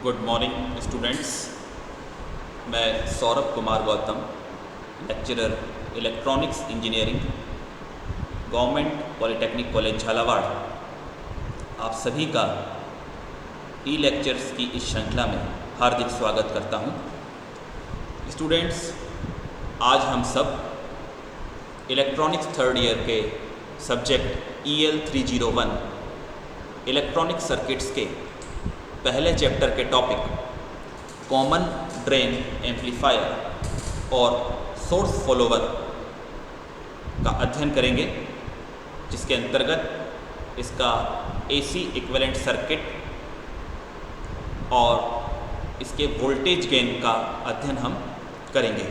Good morning students. मैं Saurabh Kumar Gautam, lecturer electronics engineering, government polytechnic college Jhalawar, आप सभी का ई लेक्चर्स की इस श्रृंखला में हार्दिक स्वागत करता हूं। स्टूडेंट्स, आज हम सब इलेक्ट्रॉनिक्स थर्ड ईयर के सब्जेक्ट EL 301 इलेक्ट्रॉनिक सर्किट्स के पहले चैप्टर के टॉपिक कॉमन ड्रेन एम्पलीफायर और सोर्स फॉलोवर का अध्ययन करेंगे, जिसके अंतर्गत इसका AC इक्विवेलेंट सर्किट और इसके वोल्टेज गेन का अध्ययन हम करेंगे।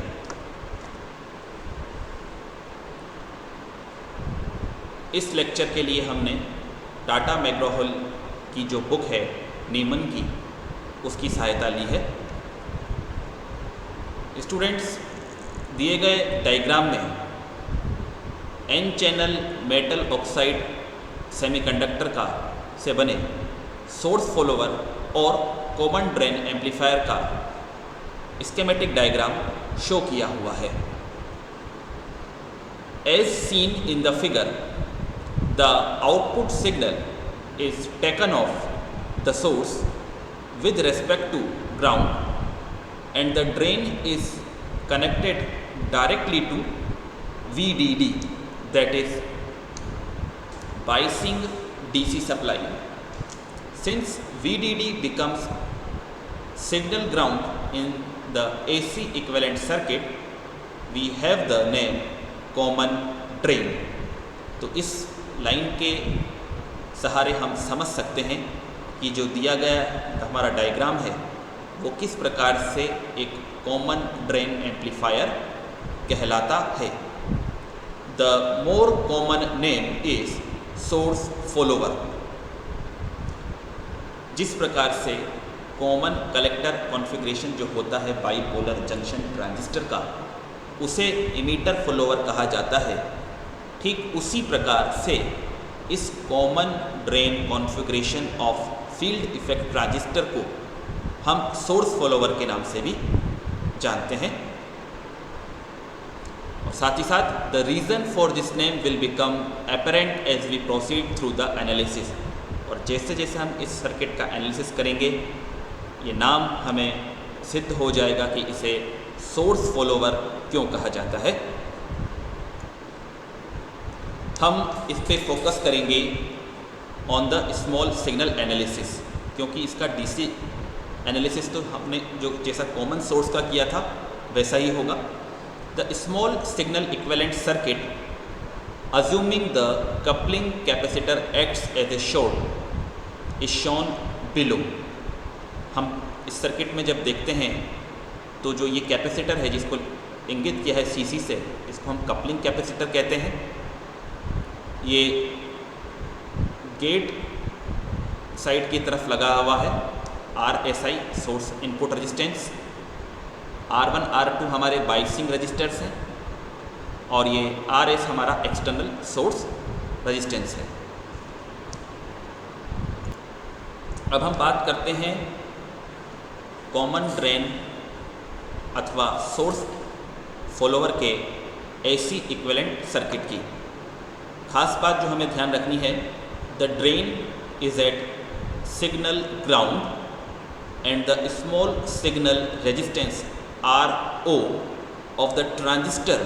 इस लेक्चर के लिए हमने टाटा मैकग्रा-हिल की जो बुक है नीमन की, उसकी सहायता ली है। स्टूडेंट्स, दिए गए डायग्राम में N channel metal oxide semiconductor का से बने सोर्स फॉलोवर और कॉमन ड्रेन एम्पलीफायर का स्कीमेटिक डायग्राम शो किया हुआ है। As seen in the figure, the output signal is taken off the source with respect to ground and the drain is connected directly to VDD, that is biasing DC supply. Since VDD becomes signal ground in the AC equivalent circuit, we have the name common drain. तो इस line के सहारे हम समझ सकते हैं कि जो दिया गया हमारा डायग्राम है वो किस प्रकार से एक कॉमन ड्रेन एम्पलीफायर कहलाता है। The more common name is source follower. जिस प्रकार से कॉमन कलेक्टर कॉन्फ़िगरेशन जो होता है बाईपोलर जंक्शन ट्रांजिस्टर का, उसे इमीटर फॉलोवर कहा जाता है, ठीक उसी प्रकार से इस common drain configuration of field effect transistor को हम सोर्स फॉलोवर के नाम से भी जानते हैं। और साथ ही साथ the reason for this name will become apparent as we proceed through the analysis. और जैसे जैसे हम इस सर्किट का एनालिसिस करेंगे, ये नाम हमें सिद्ध हो जाएगा कि इसे सोर्स फॉलोवर क्यों कहा जाता है। हम इस पे फोकस करेंगे on the small signal analysis, क्योंकि इसका DC एनालिसिस तो हमने जो जैसा कॉमन सोर्स का किया था वैसा ही होगा। The small signal equivalent circuit assuming the coupling capacitor acts as a short is shown below. हम इस सर्किट में जब देखते हैं तो जो ये कैपेसिटर है जिसको इंगित किया है CC से, इसको हम कपलिंग कैपेसिटर कहते हैं। ये गेट साइड की तरफ लगा हुआ है, RSI source input resistance, R1 R2 हमारे बाइसिंग रजिस्टर्स हैं और ये RS हमारा एक्सटर्नल सोर्स रेजिस्टेंस है। अब हम बात करते हैं कॉमन ड्रेन अथवा सोर्स फॉलोवर के AC इक्विवेलेंट सर्किट की। खास बात जो हमें ध्यान रखनी है, the drain is at signal ground and the small signal resistance RO of the transistor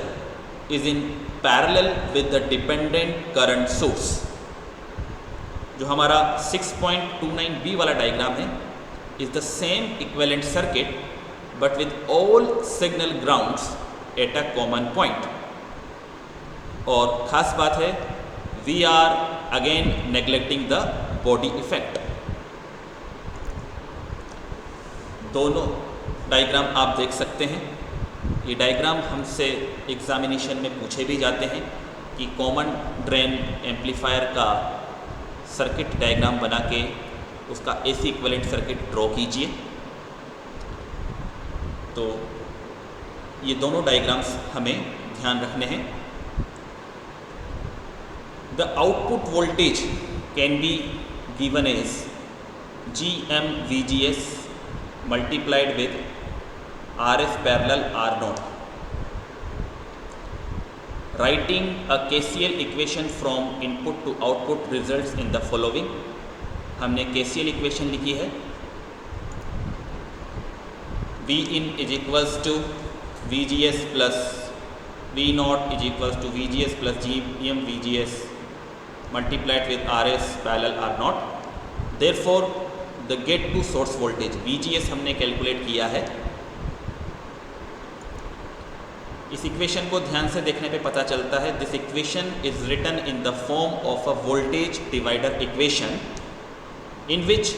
is in parallel with the dependent current source. जो हमारा 6.29b वाला डायग्राम है is the same equivalent circuit but with all signal grounds at a common point. और ख़ास बात है, we are again neglecting the body effect. दोनों diagram आप देख सकते हैं। ये डायग्राम हमसे एग्जामिनेशन में पूछे भी जाते हैं कि कॉमन ड्रेन एम्पलीफायर का सर्किट डायग्राम बना के उसका AC इक्विवेलेंट सर्किट ड्रॉ कीजिए। तो ये दोनों डायग्राम्स हमें ध्यान रखने हैं। The output voltage can be given as GM VGS multiplied with RS parallel R0. Writing a KCL equation from input to output results in the following. हमने KCL equation लिखी है, V in is equals to VGS plus V naught is equals to VGS plus GM VGS multiplied with RS parallel R naught. Therefore the get to source voltage VGS हमने calculate किया है. इस equation को ध्यान से देखने पे पता चलता है, this equation is written in the form of a voltage divider equation in which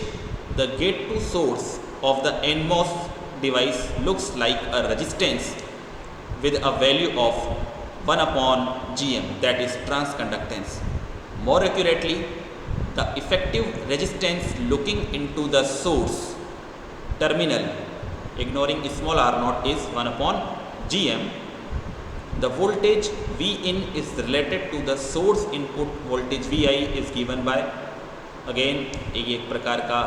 the gate to source of the NMOS device looks like a resistance with a value of 1 upon Gm, that is transconductance. More accurately, the effective resistance looking into the source terminal ignoring small r0 is 1 upon Gm. The voltage V in is related to the source input voltage Vi is given by, again एक प्रकार का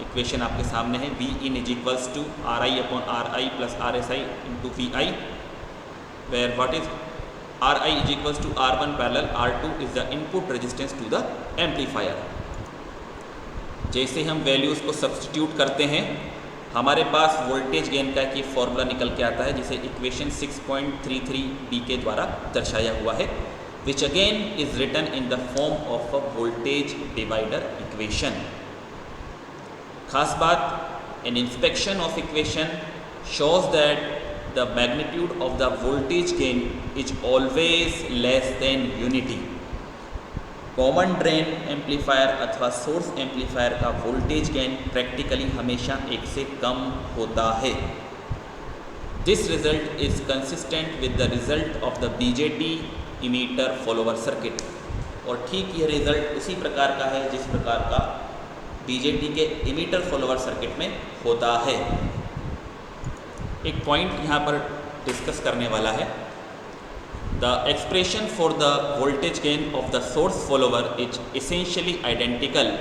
equation आपके सामने है, V in is equals to Ri upon Ri plus RSI into Vi, where what is Ri is equals to R1 parallel R2 is the input resistance to the amplifier. जैसे हम values को substitute करते हैं, हमारे पास voltage gain का एक formula निकल के आता है जिसे इक्वेशन 6.33b के द्वारा दर्शाया हुआ है, which again is written in the form of a voltage divider equation. खास बात, an inspection of equation shows that the magnitude of the voltage gain is always less than unity. Common drain amplifier अथवा source amplifier का voltage gain practically हमेशा 1 से कम होता है. This result is consistent with the result of the BJT emitter follower circuit. और ठीक यह रिजल्ट उसी प्रकार का है जिस प्रकार का BJT के इमीटर फॉलोवर सर्किट में होता है. एक पॉइंट यहाँ पर डिस्कस करने वाला है. The expression for the voltage gain of the source follower is essentially identical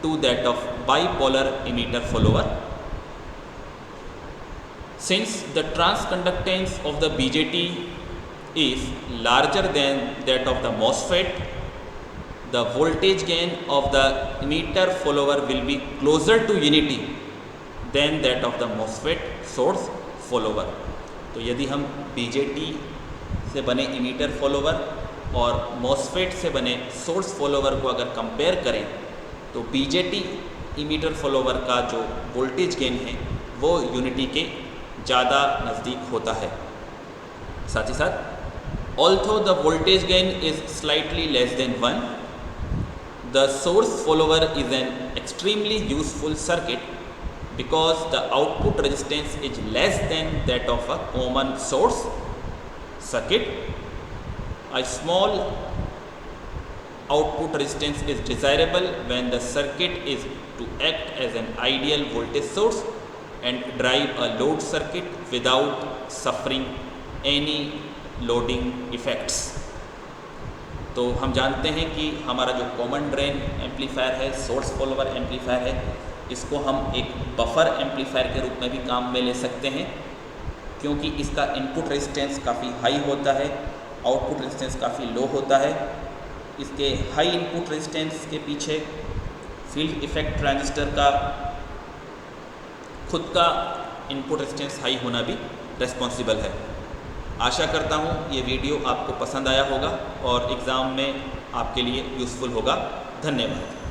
to that of bipolar emitter follower. Since the transconductance of the BJT is larger than that of the MOSFET, the voltage gain of the emitter follower will be closer to unity than that of the MOSFET source follower. तो यदि हम BJT से बने emitter follower और MOSFET से बने source follower को अगर कंपेयर करें तो BJT इमीटर फॉलोवर का जो वोल्टेज गेन है वो यूनिटी के ज़्यादा नज़दीक होता है. साथ ही साथ, although the voltage gain is slightly less than 1, the source follower is an extremely useful circuit because the output resistance is less than that of a common source circuit. A small output resistance is desirable when the circuit is to act as an ideal voltage source and drive a load circuit without suffering any loading effects. तो हम जानते हैं कि हमारा जो common drain amplifier है, source follower amplifier है, इसको हम एक बफर एम्पलीफायर के रूप में भी काम में ले सकते हैं, क्योंकि इसका इनपुट रेजिस्टेंस काफ़ी हाई होता है, आउटपुट रेजिस्टेंस काफ़ी लो होता है. इसके हाई इनपुट रेजिस्टेंस के पीछे फील्ड इफेक्ट ट्रांजिस्टर का खुद का इनपुट रेजिस्टेंस हाई होना भी रिस्पॉन्सिबल है. आशा करता हूँ ये वीडियो आपको पसंद आया होगा और एग्ज़ाम में आपके लिए यूज़फुल होगा. धन्यवाद.